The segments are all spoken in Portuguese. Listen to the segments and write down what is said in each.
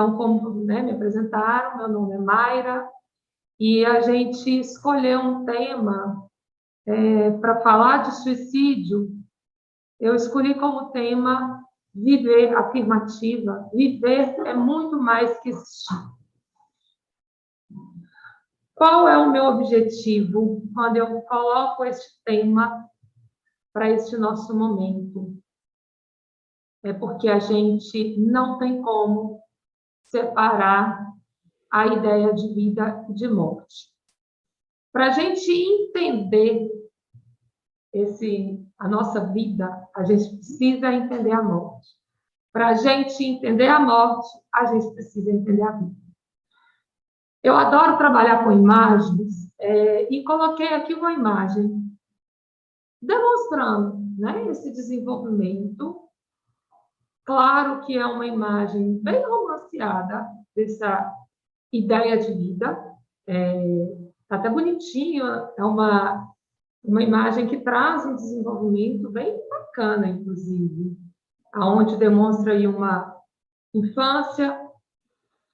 Então, como, né, me apresentaram, meu nome é Mayra, e a gente escolheu um tema para falar de suicídio. Eu escolhi como tema viver afirmativa. Viver é muito mais que existir. Qual é o meu objetivo quando eu coloco este tema para este nosso momento? É porque a gente não tem como separar a ideia de vida e de morte. Para a gente entender a nossa vida, a gente precisa entender a morte. Para a gente entender a morte, a gente precisa entender a vida. Eu adoro trabalhar com imagens e coloquei aqui uma imagem demonstrando, né, esse desenvolvimento. Claro que é uma imagem bem romanceada dessa ideia de vida. Tá até bonitinho, é uma imagem que traz um desenvolvimento bem bacana, inclusive, aonde demonstra aí uma infância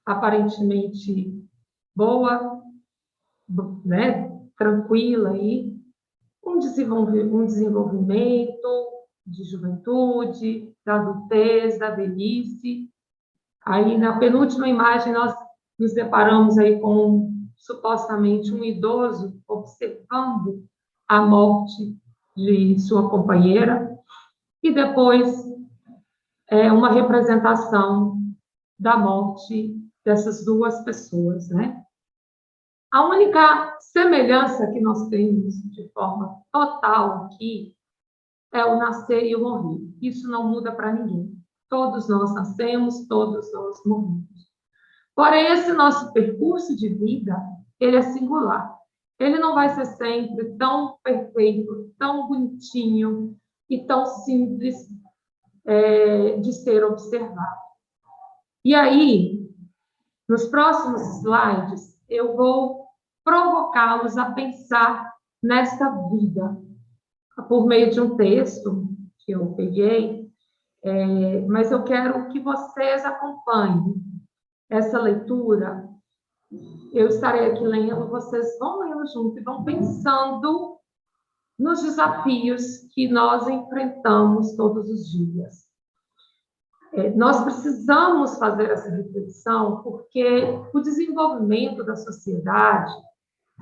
aparentemente boa, né, tranquila aí, um desenvolvimento de juventude, da adultez, da velhice. Aí, na penúltima imagem, nós nos deparamos aí com supostamente um idoso observando a morte de sua companheira, e depois uma representação da morte dessas duas pessoas, né? A única semelhança que nós temos de forma total aqui é o nascer e o morrer. Isso não muda para ninguém. Todos nós nascemos, todos nós morremos. Porém, esse nosso percurso de vida, ele é singular. Ele não vai ser sempre tão perfeito, tão bonitinho e tão simples de ser observado. E aí, nos próximos slides, eu vou provocá-los a pensar nesta vida, por meio de um texto que eu peguei, mas eu quero que vocês acompanhem essa leitura. Eu estarei aqui lendo, vocês vão lendo junto e vão pensando nos desafios que nós enfrentamos todos os dias. Nós precisamos fazer essa reflexão porque o desenvolvimento da sociedade,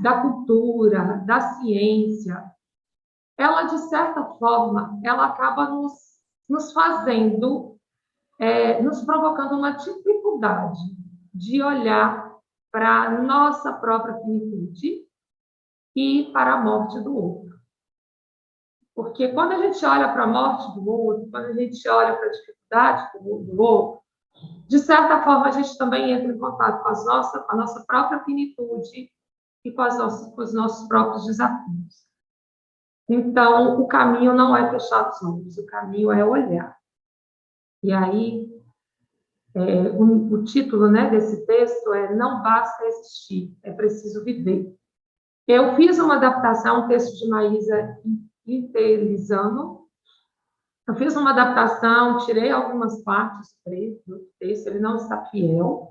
da cultura, da ciência, ela, de certa forma, ela acaba nos fazendo, nos provocando uma dificuldade de olhar para a nossa própria finitude e para a morte do outro. Porque quando a gente olha para a morte do outro, quando a gente olha para a dificuldade do outro, de certa forma a gente também entra em contato com a nossa própria finitude e com os nossos próprios desafios. Então, o caminho não é fechar os olhos, o caminho é olhar. E aí, o título, né, desse texto é Não Basta Existir, é Preciso Viver. Eu fiz uma adaptação, um texto de Maísa Interizano. Eu fiz uma adaptação, tirei algumas partes do texto, ele não está fiel,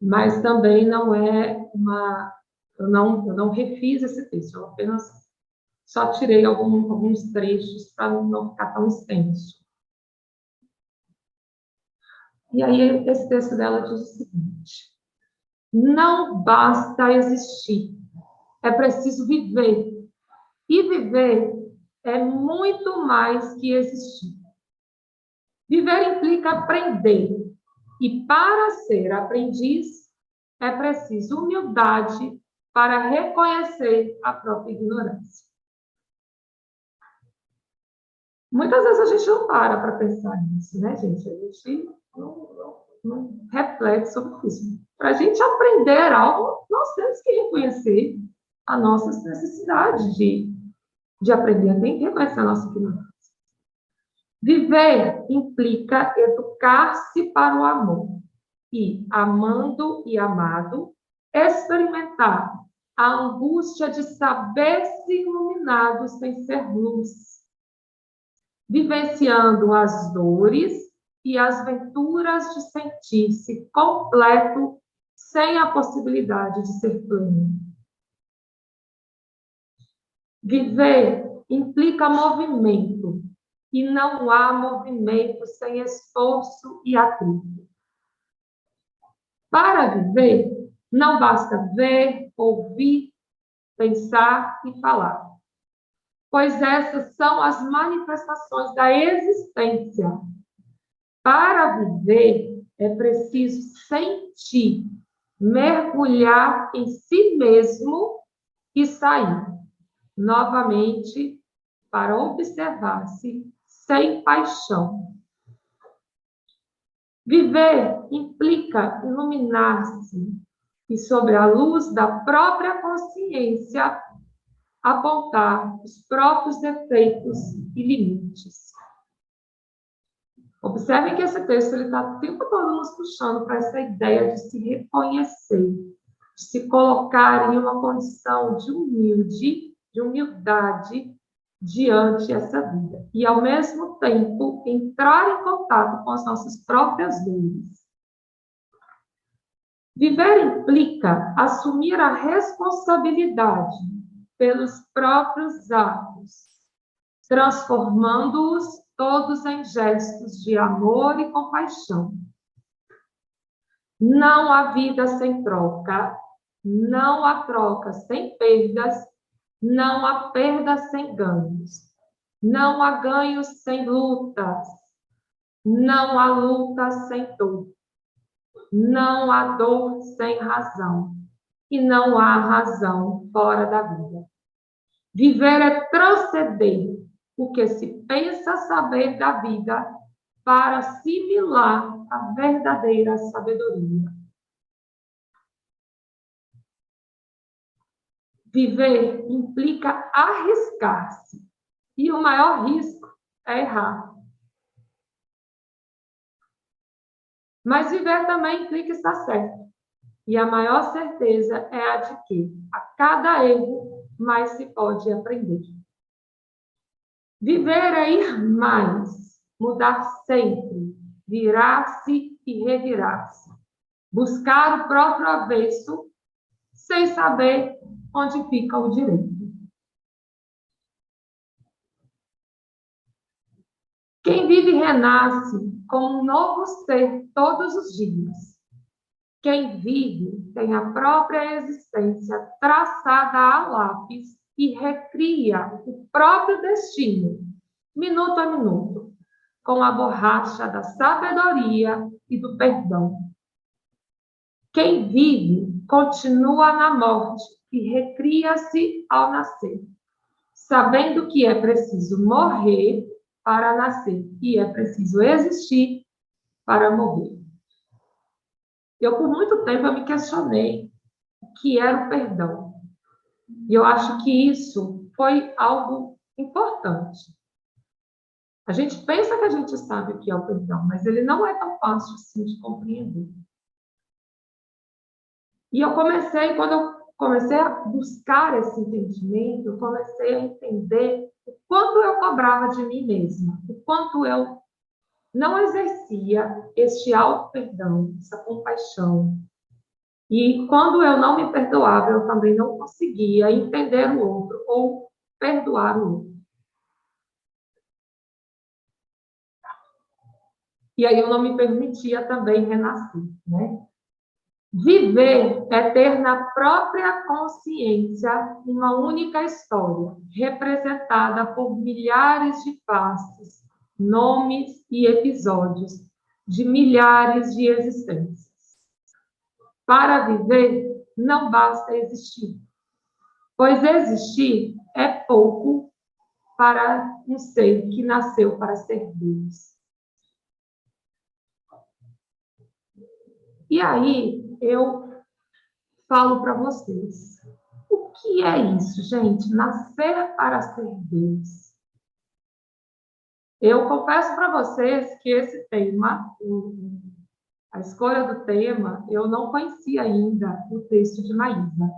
mas também não é uma... Eu não refiz esse texto, eu apenas só tirei alguns trechos para não ficar tão extenso. E aí, esse texto dela diz o seguinte: não basta existir, é preciso viver. E viver é muito mais que existir. Viver implica aprender. E para ser aprendiz, é preciso humildade para reconhecer a própria ignorância. Muitas vezes a gente não para pensar nisso, né, gente? A gente não reflete sobre isso. Para a gente aprender algo, nós temos que reconhecer as nossas necessidades de aprender. Tem que reconhecer a nossa ignorância. Viver implica educar-se para o amor. E, amando e amado, experimentar a angústia de saber-se iluminado sem ser luz. Vivenciando as dores e as venturas de sentir-se completo sem a possibilidade de ser pleno. Viver implica movimento, e não há movimento sem esforço e atrito. Para viver, não basta ver, ouvir, pensar e falar, pois essas são as manifestações da existência. Para viver, é preciso sentir, mergulhar em si mesmo e sair novamente para observar-se sem paixão. Viver implica iluminar-se e, sobre a luz da própria consciência, apontar os próprios defeitos e limites. Observem que esse texto está o tempo todo nos puxando para essa ideia de se reconhecer, de se colocar em uma condição de humildade diante dessa vida. E, ao mesmo tempo, entrar em contato com as nossas próprias dores. Viver implica assumir a responsabilidade pelos próprios atos, transformando-os todos em gestos de amor e compaixão. Não há vida sem troca, não há troca sem perdas, não há perdas sem ganhos, não há ganhos sem lutas, não há luta sem dor, não há dor sem razão, e não há razão fora da vida. Viver é transcender o que se pensa saber da vida para assimilar a verdadeira sabedoria. Viver implica arriscar-se, e o maior risco é errar. Mas viver também implica estar certo, e a maior certeza é a de que, a cada erro, mais se pode aprender. Viver é ir mais, mudar sempre, virar-se e revirar-se, buscar o próprio avesso, sem saber onde fica o direito. Quem vive renasce como um novo ser todos os dias. Quem vive tem a própria existência traçada a lápis e recria o próprio destino, minuto a minuto, com a borracha da sabedoria e do perdão. Quem vive continua na morte e recria-se ao nascer, sabendo que é preciso morrer para nascer e é preciso existir para morrer. Eu, por muito tempo, eu me questionei o que era o perdão. E eu acho que isso foi algo importante. A gente pensa que a gente sabe o que é o perdão, mas ele não é tão fácil assim de compreender. E quando eu comecei a buscar esse entendimento, eu comecei a entender o quanto eu cobrava de mim mesma, o quanto eu não exercia este auto-perdão, essa compaixão. E quando eu não me perdoava, eu também não conseguia entender o outro ou perdoar o outro. E aí eu não me permitia também renascer, né? Viver é ter na própria consciência uma única história, representada por milhares de faces, nomes e episódios de milhares de existências. Para viver, não basta existir, pois existir é pouco para um ser que nasceu para ser Deus. E aí, eu falo para vocês, o que é isso, gente? Nascer para ser Deus. Eu confesso para vocês que esse tema, a escolha do tema, eu não conhecia ainda o texto de Maísa.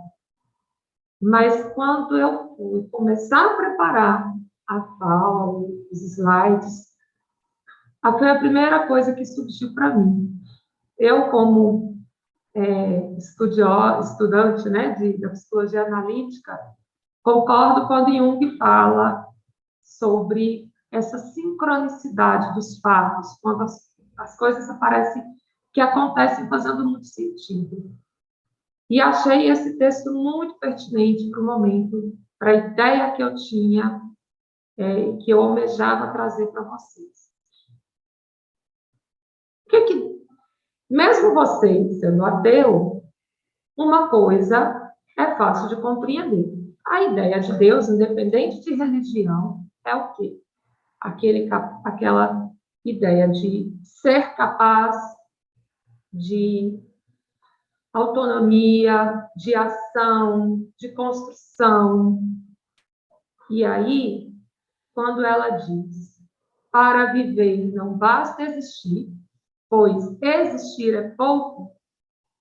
Mas quando eu fui começar a preparar a fala, os slides, Foi a primeira coisa que surgiu para mim. Eu, como estudante, né, da psicologia analítica, concordo quando Jung fala sobre essa sincronicidade dos fatos, quando as coisas aparecem, que acontecem fazendo muito sentido. E achei esse texto muito pertinente para o momento, para a ideia que eu tinha, que eu almejava trazer para vocês. Mesmo vocês sendo ateu, uma coisa é fácil de compreender. A ideia de Deus, independente de religião, é o quê? Aquela ideia de ser capaz de autonomia, de ação, de construção. E aí, quando ela diz, para viver não basta existir, pois existir é pouco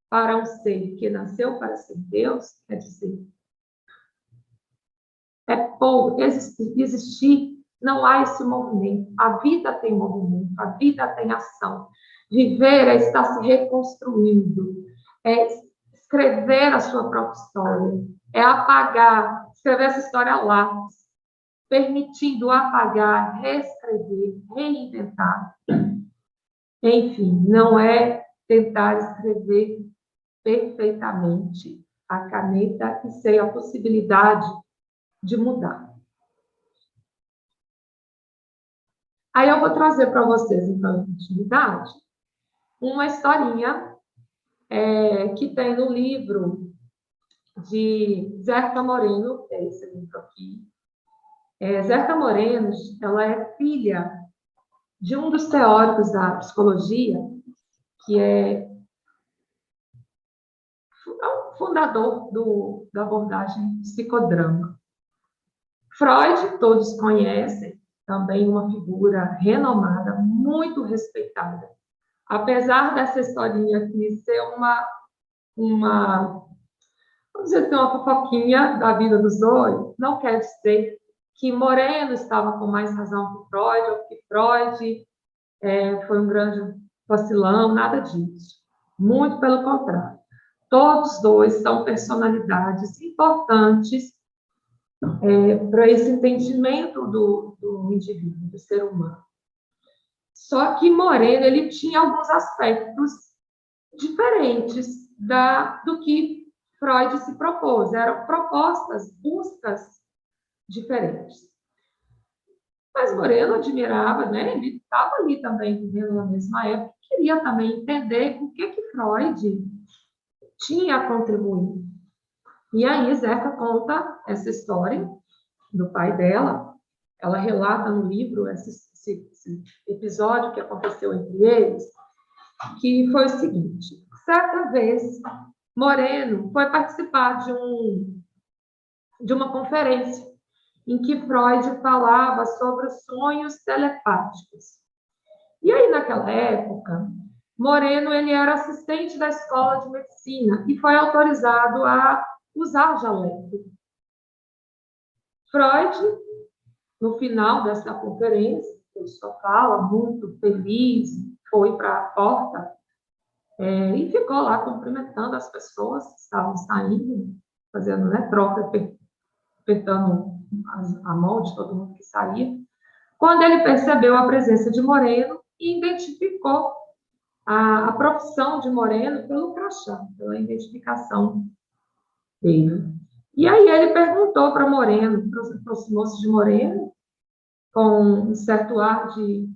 para um ser que nasceu para ser Deus, quer dizer, é pouco, existir, não há esse movimento. A vida tem movimento, a vida tem ação. Viver é estar se reconstruindo, é escrever a sua própria história, é apagar, escrever essa história lá, permitindo apagar, reescrever, reinventar. Enfim, não é tentar escrever perfeitamente a caneta e sem a possibilidade de mudar. Aí eu vou trazer para vocês, então, em intimidade, uma historinha que tem no livro de Zerta Moreno, que é esse livro aqui. Zerta Moreno, ela é filha de um dos teóricos da psicologia, que é o fundador da abordagem psicodrama. Freud, todos conhecem, também uma figura renomada, muito respeitada. Apesar dessa historinha aqui ser vamos dizer assim, uma fofoquinha da vida dos dois, não quer dizer que Moreno estava com mais razão que Freud, ou que Freud foi um grande vacilão, nada disso. Muito pelo contrário. Todos dois são personalidades importantes para esse entendimento do indivíduo, do ser humano. Só que Moreno, ele tinha alguns aspectos diferentes do que Freud se propôs. Eram propostas, buscas diferentes. Mas Moreno admirava, né? Ele estava ali também vivendo na mesma época, queria também entender o que Freud tinha a contribuir. E aí Zeca conta essa história do pai dela, ela relata no livro esse episódio que aconteceu entre eles, que foi o seguinte: certa vez, Moreno foi participar de uma conferência em que Freud falava sobre os sonhos telepáticos. E aí, naquela época, Moreno ele era assistente da escola de medicina e foi autorizado a usar jaleco. Freud, no final dessa conferência, ele só fala muito feliz, foi para a porta e ficou lá cumprimentando as pessoas que estavam saindo, fazendo troca, apertando a mão de todo mundo que saía. Quando ele percebeu a presença de Moreno e identificou a profissão de Moreno pelo crachá, pela identificação dele. E aí ele perguntou para Moreno, aproximou-se de Moreno, com um certo ar de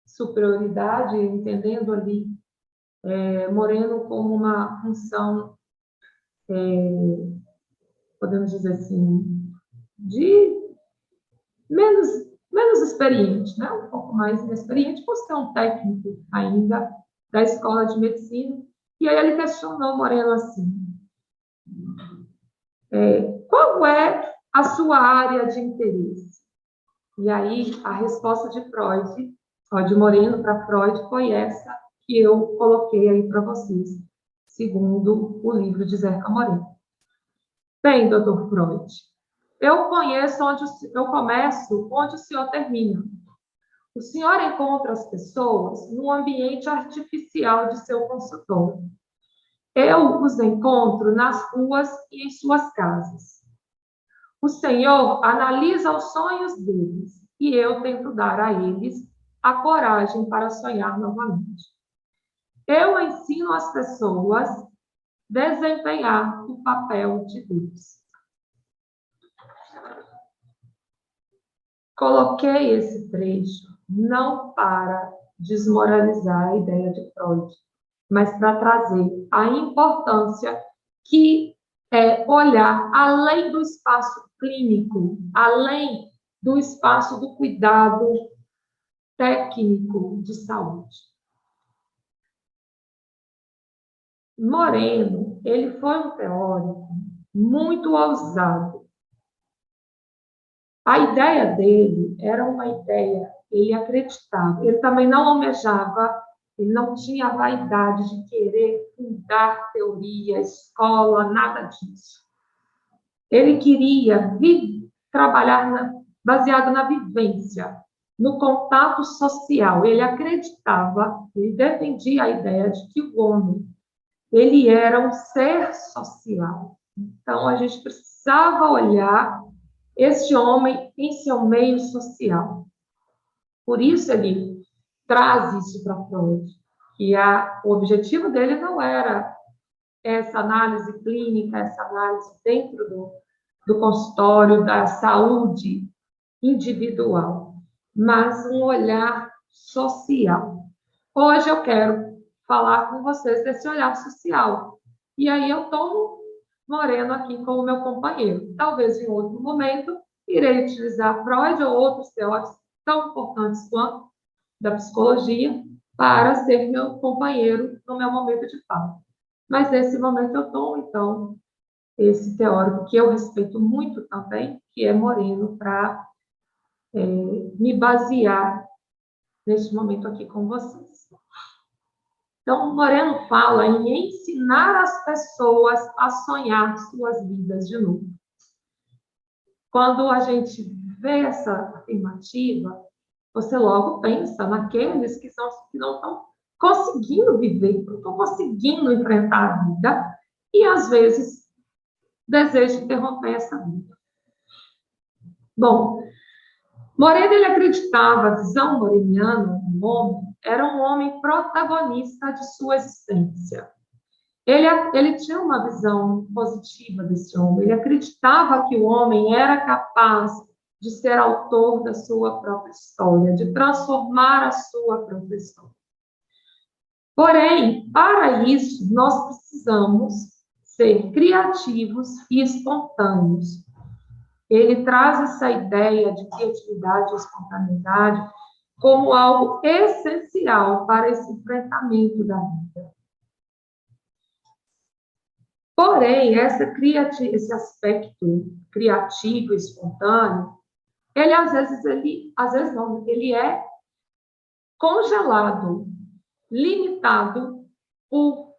superioridade, entendendo ali Moreno como uma função, podemos dizer assim, de menos experiente, né? Um pouco mais inexperiente, por ser um técnico ainda da escola de medicina. E aí ele questionou Moreno assim: qual é a sua área de interesse? E aí a resposta de Moreno para Freud foi essa que eu coloquei aí para vocês, segundo o livro de Zeca Moreno. Bem, doutor Freud, eu começo onde o senhor termina. O senhor encontra as pessoas no ambiente artificial de seu consultório. Eu os encontro nas ruas e em suas casas. O Senhor analisa os sonhos deles e eu tento dar a eles a coragem para sonhar novamente. Eu ensino as pessoas a desempenhar o papel de Deus. Coloquei esse trecho não para desmoralizar a ideia de Freud, mas para trazer a importância que é olhar além do espaço clínico, além do espaço do cuidado técnico de saúde. Moreno, ele foi um teórico muito ousado. A ideia dele era uma ideia, ele acreditava, ele também não almejava, ele não tinha a vaidade de querer fundar teoria, escola, nada disso. Ele queria trabalhar baseado na vivência, no contato social. Ele acreditava, ele defendia a ideia de que o homem, ele era um ser social. Então, a gente precisava olhar este homem em seu meio social. Por isso, ele traz isso para Freud, que o objetivo dele não era essa análise clínica, essa análise dentro do consultório, da saúde individual, mas um olhar social. Hoje eu quero falar com vocês desse olhar social. E aí eu tomo Moreno aqui como meu companheiro. Talvez em outro momento irei utilizar Freud ou outros teóricos tão importantes quanto da psicologia para ser meu companheiro no meu momento de fala. Mas nesse momento eu tomo, então, esse teórico que eu respeito muito também, que é Moreno, para me basear neste momento aqui com vocês. Então, Moreno fala em ensinar as pessoas a sonhar suas vidas de novo. Quando a gente vê essa afirmativa, você logo pensa naqueles que não estão conseguindo viver, não estão conseguindo enfrentar a vida e, às vezes, desejam interromper essa vida. Bom, Moreno, ele acreditava, a visão moreniana do homem era um homem protagonista de sua existência. Ele tinha uma visão positiva desse homem, ele acreditava que o homem era capaz de ser autor da sua própria história, de transformar a sua própria história. Porém, para isso, nós precisamos ser criativos e espontâneos. Ele traz essa ideia de criatividade e espontaneidade como algo essencial para esse enfrentamento da vida. Porém, esse aspecto criativo e espontâneo, ele é congelado, limitado por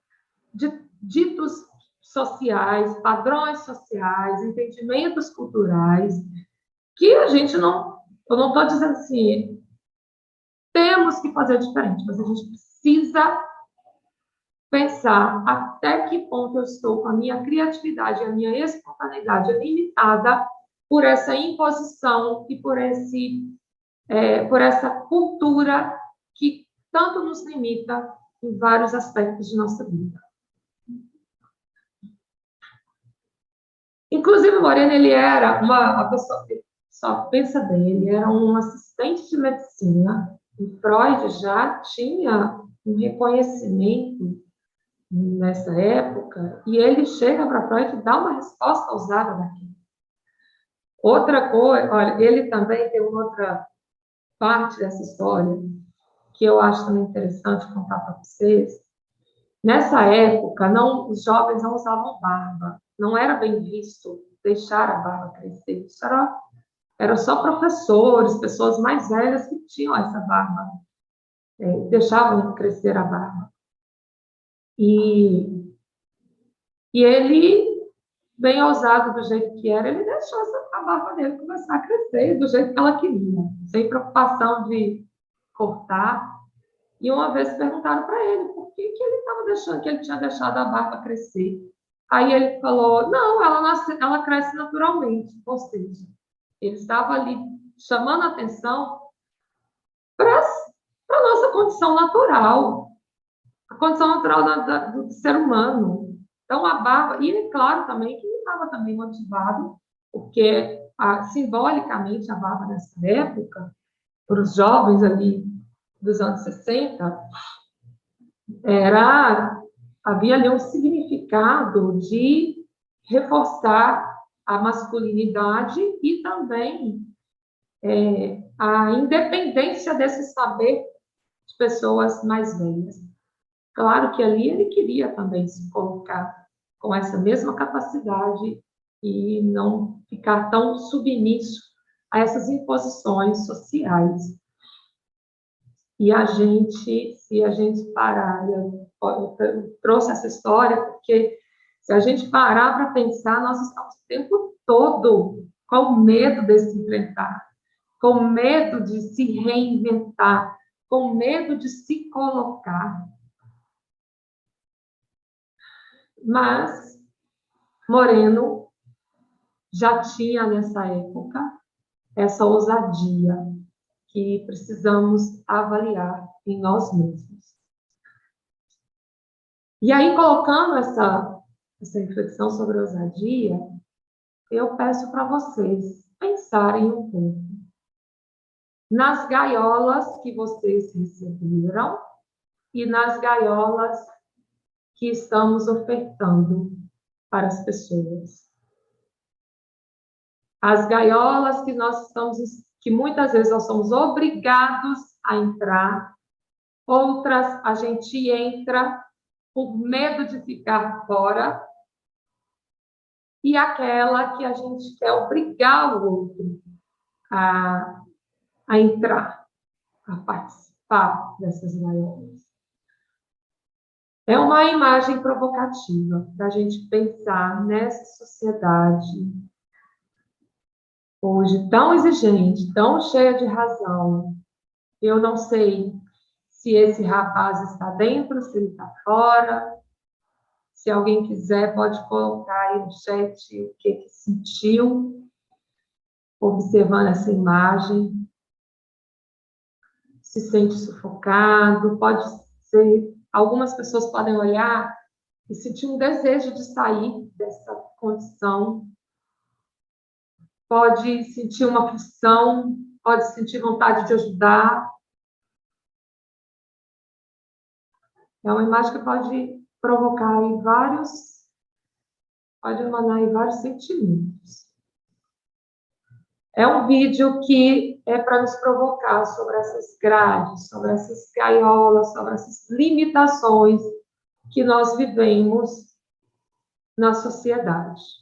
ditos sociais, padrões sociais, entendimentos culturais, que a gente não, eu não estou dizendo assim, temos que fazer diferente, mas a gente precisa pensar até que ponto eu estou com a minha criatividade, a minha espontaneidade limitada por essa imposição e por essa cultura que tanto nos limita em vários aspectos de nossa vida. Inclusive, Moreno, ele era uma pessoa, só pensa bem, ele era um assistente de medicina, e Freud já tinha um reconhecimento nessa época, e ele chega para Freud e dá uma resposta ousada daquilo. Outra coisa, olha, ele também tem uma outra parte dessa história que eu acho também interessante contar para vocês. Nessa época, os jovens não usavam barba, não era bem visto deixar a barba crescer. Isso era só professores, pessoas mais velhas que tinham essa barba, deixavam crescer a barba. E ele, bem ousado do jeito que era, ele deixou a barba dele começar a crescer do jeito que ela queria, sem preocupação de cortar. E uma vez perguntaram para ele por que ele estava deixando, que ele tinha deixado a barba crescer. Aí ele falou, não, ela cresce naturalmente. Ou seja, ele estava ali chamando a atenção para a nossa condição natural, a condição natural do ser humano. Então, a barba, e é claro também que ele estava também motivado, porque simbolicamente a barba nessa época, para os jovens ali dos anos 60, havia ali um significado de reforçar a masculinidade e também a independência desse saber de pessoas mais velhas. Claro que ali ele queria também se colocar com essa mesma capacidade e não ficar tão submisso a essas imposições sociais. E se a gente parar, eu trouxe essa história porque se a gente parar para pensar, nós estamos o tempo todo com medo de se enfrentar, com medo de se reinventar, com medo de se colocar. Mas Moreno já tinha nessa época essa ousadia que precisamos avaliar em nós mesmos. E aí, colocando essa reflexão sobre a ousadia, eu peço para vocês pensarem um pouco nas gaiolas que vocês receberam e nas gaiolas que estamos ofertando para as pessoas. As gaiolas que muitas vezes nós somos obrigados a entrar, outras a gente entra por medo de ficar fora, e aquela que a gente quer obrigar o outro a entrar, a participar dessas gaiolas. É uma imagem provocativa para a gente pensar nessa sociedade hoje tão exigente, tão cheia de razão. Eu não sei se esse rapaz está dentro, se ele está fora. Se alguém quiser, pode colocar aí no chat o que sentiu observando essa imagem. Se sente sufocado, pode ser. Algumas pessoas podem olhar e sentir um desejo de sair dessa condição. Pode sentir uma aflição, pode sentir vontade de ajudar. É uma imagem que pode provocar aí pode emanar aí vários sentimentos. É um vídeo que é para nos provocar sobre essas grades, sobre essas gaiolas, sobre essas limitações que nós vivemos na sociedade.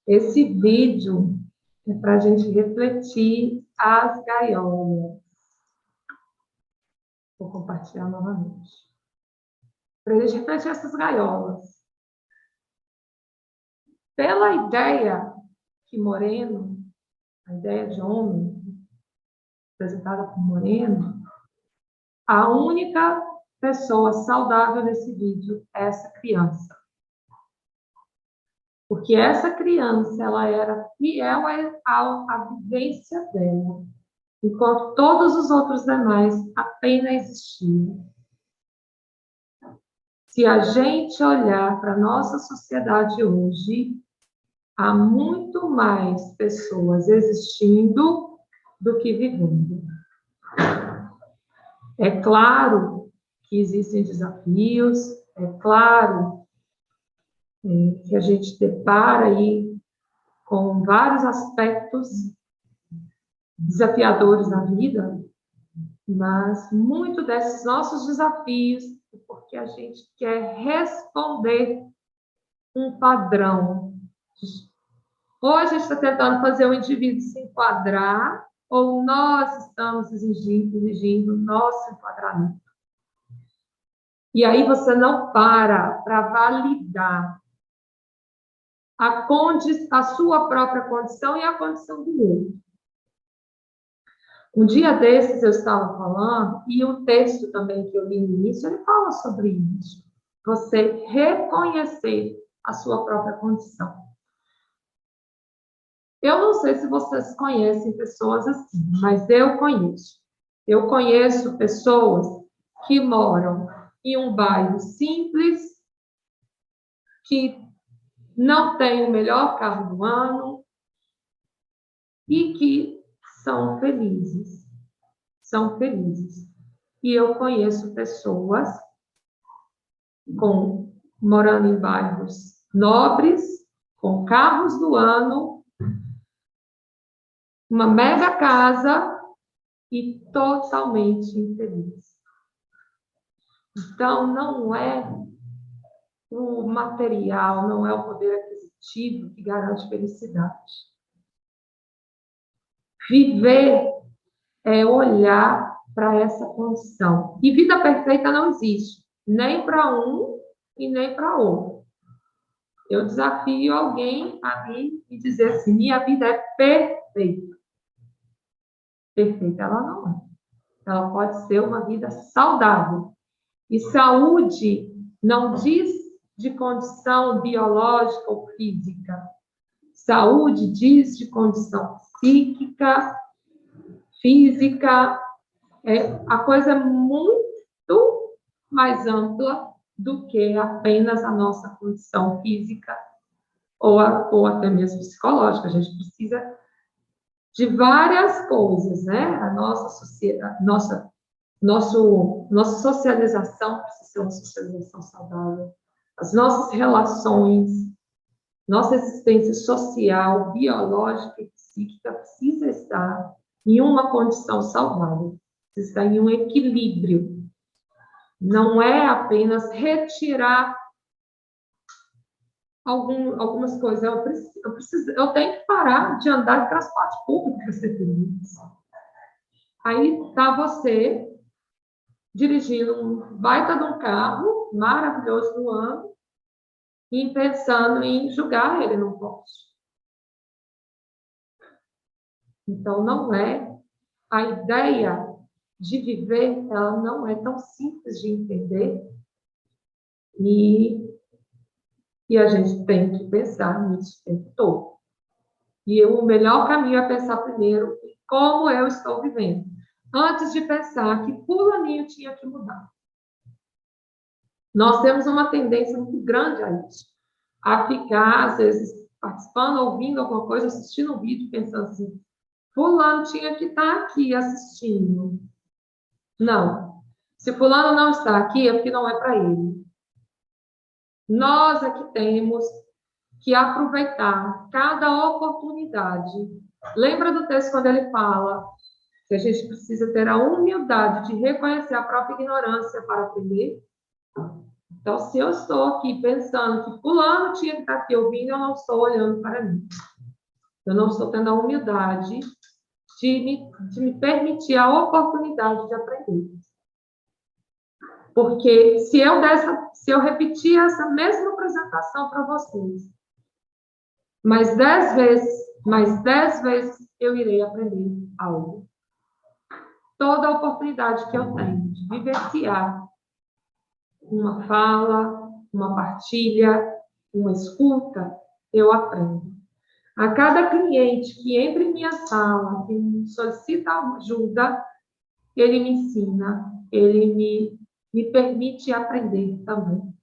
Esse vídeo é para a gente refletir as gaiolas. Vou compartilhar novamente. Para a gente refletir essas gaiolas. Pela ideia que Moreno, a ideia de homem, apresentada por Moreno, a única pessoa saudável nesse vídeo é essa criança. Porque essa criança, ela era fiel à vivência dela, enquanto todos os outros demais apenas existiam. Se a gente olhar para a nossa sociedade hoje, há muito mais pessoas existindo do que vivendo. É claro que existem desafios, é claro que a gente depara aí com vários aspectos desafiadores na vida, mas muito desses nossos desafios é porque a gente quer responder um padrão. Ou a gente está tentando fazer o indivíduo se enquadrar, ou nós estamos exigindo nosso enquadramento. E aí você não para validar a sua própria condição e a condição do outro. Um dia desses eu estava falando, e o texto também que eu li no início, ele fala sobre isso. Você reconhecer a sua própria condição. Eu não sei se vocês conhecem pessoas assim, mas eu conheço. Eu conheço pessoas que moram em um bairro simples, que não tem o melhor carro do ano e que são felizes. São felizes. E eu conheço pessoas morando em bairros nobres, com carros do ano, uma mega casa e totalmente infeliz. Então, não é o material, não é o poder aquisitivo que garante felicidade. Viver é olhar para essa condição. E vida perfeita não existe, nem para um e nem para outro. Eu desafio alguém a vir e dizer assim, minha vida é perfeita. Perfeita ela não é. Ela pode ser uma vida saudável. E saúde não diz de condição biológica ou física. Saúde diz de condição psíquica, física. A coisa é muito mais ampla do que apenas a nossa condição física ou até mesmo psicológica. A gente precisa de várias coisas, né? A nossa sociedade, nossa socialização precisa ser uma socialização saudável. As nossas relações, nossa existência social, biológica e psíquica precisa estar em uma condição saudável, precisa estar em um equilíbrio. Não é apenas retirar algumas coisas. Eu tenho que parar de andar de transporte público para ser feliz. Aí está você dirigindo um baita de um carro maravilhoso no ano e pensando em julgar ele no poste. Então, não é a ideia de viver, ela não é tão simples de entender e a gente tem que pensar nisso o tempo todo. E o melhor caminho é pensar primeiro em como eu estou vivendo, antes de pensar que fulaninho tinha que mudar. Nós temos uma tendência muito grande a isso, a ficar, às vezes, participando, ouvindo alguma coisa, assistindo um vídeo, pensando assim, fulano tinha que estar aqui assistindo. Não. Se fulano não está aqui, é porque não é para ele. Nós é que temos que aproveitar cada oportunidade. Lembra do texto quando ele fala que a gente precisa ter a humildade de reconhecer a própria ignorância para aprender? Então, se eu estou aqui pensando que fulano tinha que estar aqui ouvindo, eu não estou olhando para mim. Eu não estou tendo a humildade de me permitir a oportunidade de aprender. Porque se eu repetir essa mesma apresentação para vocês, mais 10 vezes eu irei aprender algo. Toda a oportunidade que eu tenho de vivenciar uma fala, uma partilha, uma escuta, eu aprendo. A cada cliente que entra em minha sala, que me solicita ajuda, ele me ensina, ele me permite aprender também.